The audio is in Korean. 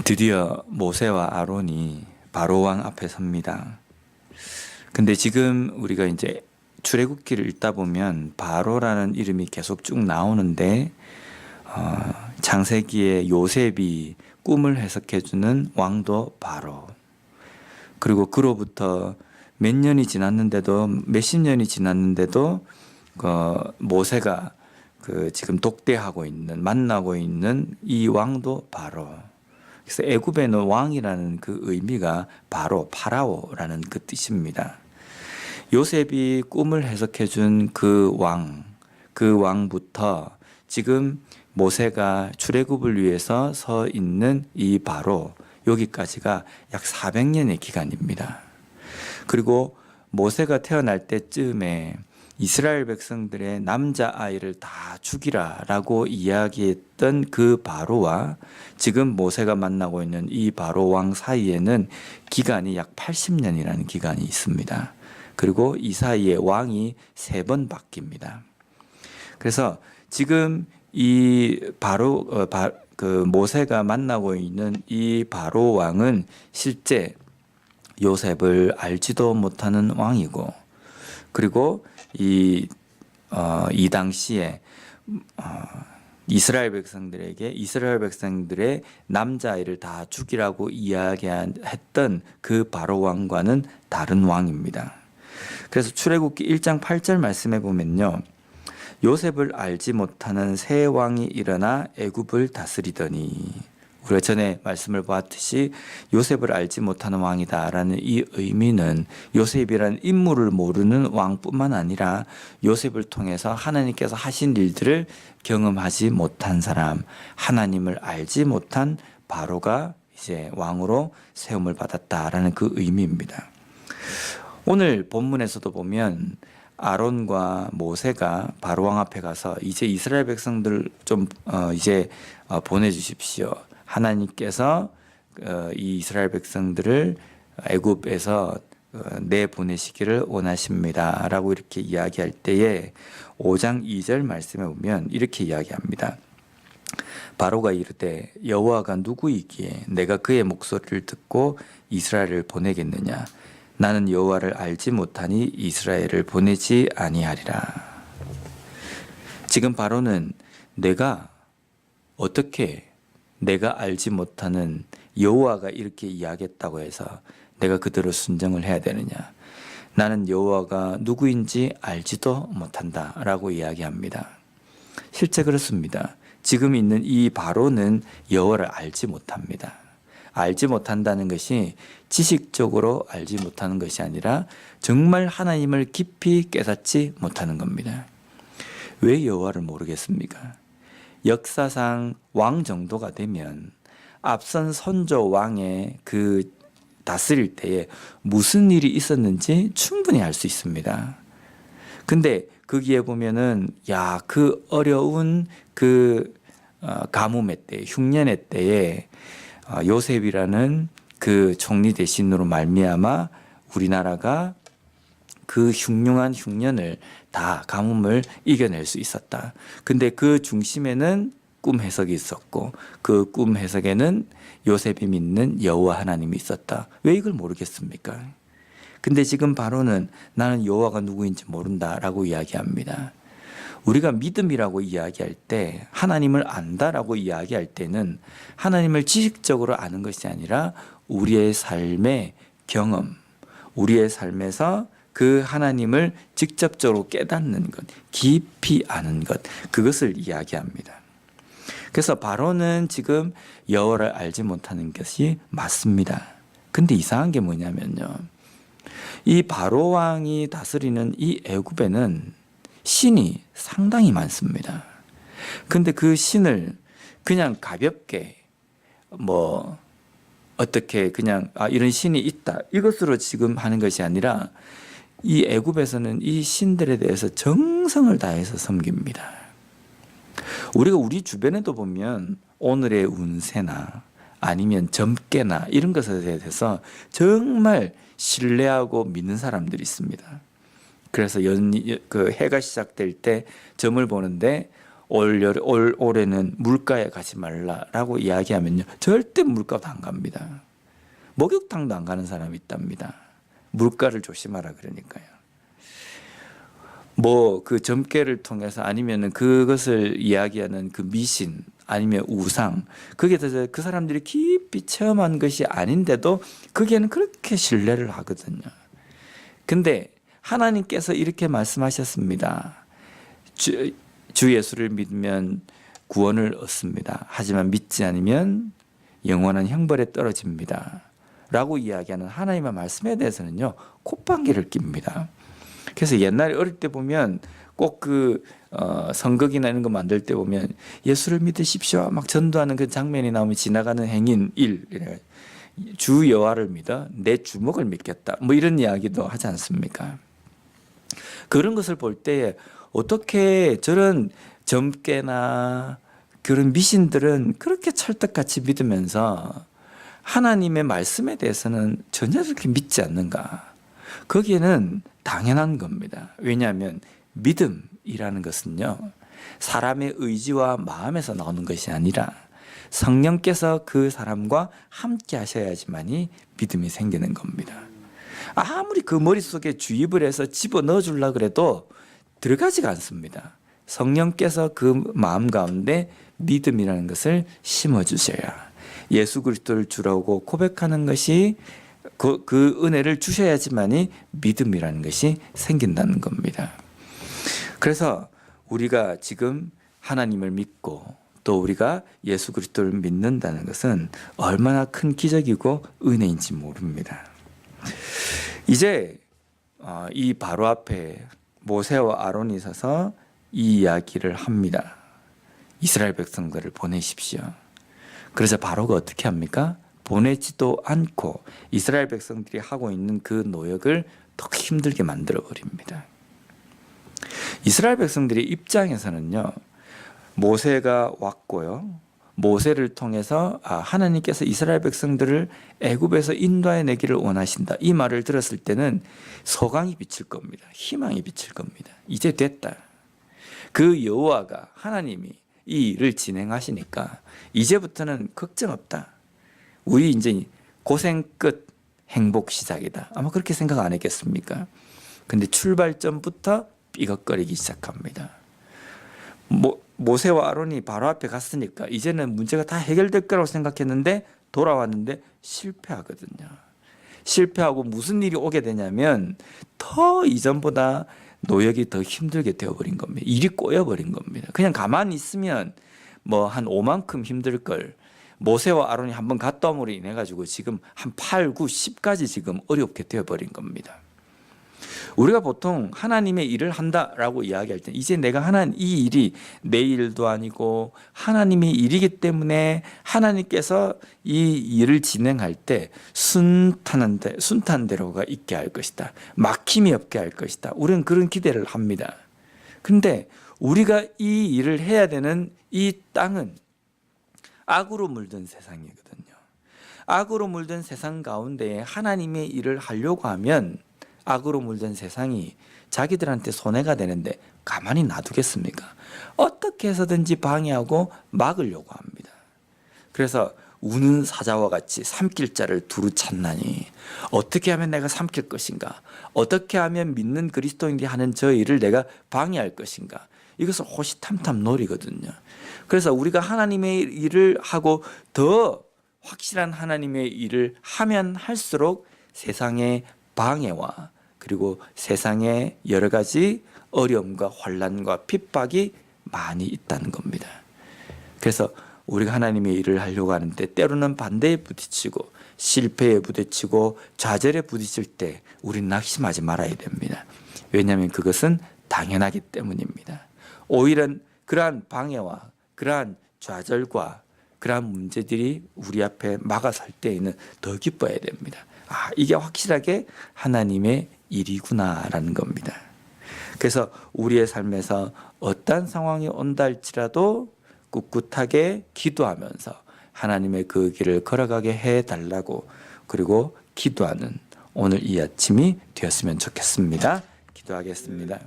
드디어 모세와 아론이 바로 왕 앞에 섭니다. 근데 지금 우리가 이제 출애굽기를 읽다 보면 바로라는 이름이 계속 쭉 나오는데 창세기에 요셉이 꿈을 해석해주는 왕도 바로, 그리고 그로부터 몇 년이 지났는데도 몇십 년이 지났는데도 모세가 지금 독대하고 있는 만나고 있는 이 왕도 바로. 그래서 애굽에는 왕이라는 그 의미가 바로 파라오라는 그 뜻입니다. 요셉이 꿈을 해석해 준 그 왕부터 지금 모세가 출애굽을 위해서 서 있는 이 바로, 여기까지가 약 400년의 기간입니다. 그리고 모세가 태어날 때쯤에 이스라엘 백성들의 남자아이를 다 죽이라라고 이야기했던 그 바로와 지금 모세가 만나고 있는 이 바로 왕 사이에는 기간이 약 80년이라는 기간이 있습니다. 그리고 이 사이에 왕이 3번 바뀝니다. 그래서 지금 이 모세가 만나고 있는 이 바로 왕은 실제 요셉을 알지도 못하는 왕이고, 그리고 이 당시에 이스라엘 백성들의 남자아이를 다 죽이라고 이야기했던 그 바로 왕과는 다른 왕입니다. 그래서 출애굽기 1장 8절 말씀해 보면요, 요셉을 알지 못하는 새 왕이 일어나 애굽을 다스리더니, 우리가 전에 말씀을 보았듯이 요셉을 알지 못하는 왕이다라는 이 의미는 요셉이라는 인물을 모르는 왕뿐만 아니라 요셉을 통해서 하나님께서 하신 일들을 경험하지 못한 사람, 하나님을 알지 못한 바로가 이제 왕으로 세움을 받았다라는 그 의미입니다. 오늘 본문에서도 보면 아론과 모세가 바로 왕 앞에 가서 이제 이스라엘 백성들 좀 보내주십시오. 하나님께서 이 이스라엘 백성들을 애굽에서 내보내시기를 원하십니다 라고 이렇게 이야기할 때에 5장 2절 말씀에 보면 이렇게 이야기합니다. 바로가 이르되 여호와가 누구이기에 내가 그의 목소리를 듣고 이스라엘을 보내겠느냐. 나는 여호와를 알지 못하니 이스라엘을 보내지 아니하리라. 지금 바로는 내가 어떻게 내가 알지 못하는 여호와가 이렇게 이야기했다고 해서 내가 그대로 순종을 해야 되느냐. 나는 여호와가 누구인지 알지도 못한다 라고 이야기합니다. 실제 그렇습니다. 지금 있는 이 바로는 여호와를 알지 못합니다. 알지 못한다는 것이 지식적으로 알지 못하는 것이 아니라 정말 하나님을 깊이 깨닫지 못하는 겁니다. 왜 여호와를 모르겠습니까? 역사상 왕 정도가 되면 앞선 선조 왕의 그 다스릴 때에 무슨 일이 있었는지 충분히 알 수 있습니다. 근데 거기에 보면은 그 어려운 가뭄의 때, 흉년의 때에 요셉이라는 그 총리 대신으로 말미암아 우리나라가 그 흉흉한 흉년을 다 가뭄을 이겨낼 수 있었다. 근데 그 중심에는 꿈 해석이 있었고 그 꿈 해석에는 요셉이 믿는 여호와 하나님이 있었다. 왜 이걸 모르겠습니까? 근데 지금 바로는 나는 여호와가 누구인지 모른다라고 이야기합니다. 우리가 믿음이라고 이야기할 때, 하나님을 안다라고 이야기할 때는 하나님을 지식적으로 아는 것이 아니라 우리의 삶의 경험, 우리의 삶에서 그 하나님을 직접적으로 깨닫는 것, 깊이 아는 것, 그것을 이야기합니다. 그래서 바로는 지금 여호와를 알지 못하는 것이 맞습니다. 근데 이상한 게 뭐냐면요, 이 바로 왕이 다스리는 이 애굽에는 신이 상당히 많습니다. 근데 그 신을 그냥 가볍게 어떻게 그냥 이런 신이 있다 이것으로 지금 하는 것이 아니라 이 애굽에서는 이 신들에 대해서 정성을 다해서 섬깁니다. 우리가 우리 주변에도 보면 오늘의 운세나 아니면 점괘나 이런 것에 대해서 정말 신뢰하고 믿는 사람들이 있습니다. 그래서 해가 시작될 때 점을 보는데 올해는 물가에 가지 말라라고 이야기하면요, 절대 물가도 안 갑니다. 목욕탕도 안 가는 사람이 있답니다. 물가를 조심하라 그러니까요. 뭐 그 점괘를 통해서 아니면은 그것을 이야기하는 그 미신 아니면 우상, 거기에 대해서 그 사람들이 깊이 체험한 것이 아닌데도 거기에는 그렇게 신뢰를 하거든요. 근데 하나님께서 이렇게 말씀하셨습니다. 주 예수를 믿으면 구원을 얻습니다. 하지만 믿지 않으면 영원한 형벌에 떨어집니다. 라고 이야기하는 하나님의 말씀에 대해서는요, 콧방귀를 낍니다. 그래서 옛날에 어릴 때 보면 꼭 그 선거기나 이런 거 만들 때 보면 예수를 믿으십시오 막 전도하는 그 장면이 나오면 지나가는 행인 1, 주 여호와를 믿어 내 주먹을 믿겠다, 뭐 이런 이야기도 하지 않습니까? 그런 것을 볼 때 어떻게 저런 점괘나 그런 미신들은 그렇게 찰떡같이 믿으면서 하나님의 말씀에 대해서는 전혀 그렇게 믿지 않는가? 거기에는 당연한 겁니다. 왜냐하면 믿음이라는 것은요, 사람의 의지와 마음에서 나오는 것이 아니라 성령께서 그 사람과 함께 하셔야지만이 믿음이 생기는 겁니다. 아무리 그 머릿속에 주입을 해서 집어넣어 주려고 그래도 들어가지가 않습니다. 성령께서 그 마음 가운데 믿음이라는 것을 심어주셔야, 예수 그리스도를 주라고 고백하는 것이 그 은혜를 주셔야지만이 믿음이라는 것이 생긴다는 겁니다. 그래서 우리가 지금 하나님을 믿고 또 우리가 예수 그리스도를 믿는다는 것은 얼마나 큰 기적이고 은혜인지 모릅니다. 이제 이 바로 앞에 모세와 아론이 서서 이 이야기를 합니다. 이스라엘 백성들을 보내십시오. 그래서 바로가 어떻게 합니까? 보내지도 않고 이스라엘 백성들이 하고 있는 그 노역을 더 힘들게 만들어 버립니다. 이스라엘 백성들의 입장에서는요, 모세가 왔고요, 모세를 통해서 하나님께서 이스라엘 백성들을 애굽에서 인도해 내기를 원하신다, 이 말을 들었을 때는 소강이 비칠 겁니다. 희망이 비칠 겁니다. 이제 됐다. 그 여호와가 하나님이 이 일을 진행하시니까 이제부터는 걱정 없다. 우리 이제 고생 끝 행복 시작이다. 아마 그렇게 생각 안 했겠습니까? 근데 출발점부터 삐걱거리기 시작합니다. 모세와 아론이 바로 앞에 갔으니까 이제는 문제가 다 해결될 거라고 생각했는데 돌아왔는데 실패하거든요. 실패하고 무슨 일이 오게 되냐면 더 이전보다 노역이 더 힘들게 되어버린 겁니다. 일이 꼬여버린 겁니다. 그냥 가만히 있으면 뭐 한 5만큼 힘들 걸 모세와 아론이 한번 갔다 옴으로 인해 가지고 지금 한 8, 9, 10까지 지금 어렵게 되어버린 겁니다. 우리가 보통 하나님의 일을 한다라고 이야기할 때 이제 내가 하는 이 일이 내 일도 아니고 하나님의 일이기 때문에 하나님께서 이 일을 진행할 때 순탄한 대로가 있게 할 것이다. 막힘이 없게 할 것이다. 우리는 그런 기대를 합니다. 그런데 우리가 이 일을 해야 되는 이 땅은 악으로 물든 세상이거든요. 악으로 물든 세상 가운데 하나님의 일을 하려고 하면 악으로 물든 세상이 자기들한테 손해가 되는데 가만히 놔두겠습니까? 어떻게 해서든지 방해하고 막으려고 합니다. 그래서 우는 사자와 같이 삼킬 자를 두루 찾나니 어떻게 하면 내가 삼킬 것인가? 어떻게 하면 믿는 그리스도인들이 하는 저 일을 내가 방해할 것인가? 이것을 호시탐탐 노리거든요. 그래서 우리가 하나님의 일을 하고 더 확실한 하나님의 일을 하면 할수록 세상의 방해와 그리고 세상의 여러 가지 어려움과 환난과 핍박이 많이 있다는 겁니다. 그래서 우리가 하나님의 일을 하려고 하는데 때로는 반대에 부딪히고 실패에 부딪히고 좌절에 부딪힐 때 우리는 낙심하지 말아야 됩니다. 왜냐하면 그것은 당연하기 때문입니다. 오히려 그러한 방해와 그러한 좌절과 그러한 문제들이 우리 앞에 막아설 때에는 더 기뻐해야 됩니다. 이게 확실하게 하나님의 일이구나라는 겁니다. 그래서 우리의 삶에서 어떤 상황이 온다 할지라도 꿋꿋하게 기도하면서 하나님의 그 길을 걸어가게 해달라고 그리고 기도하는 오늘 이 아침이 되었으면 좋겠습니다. 기도하겠습니다.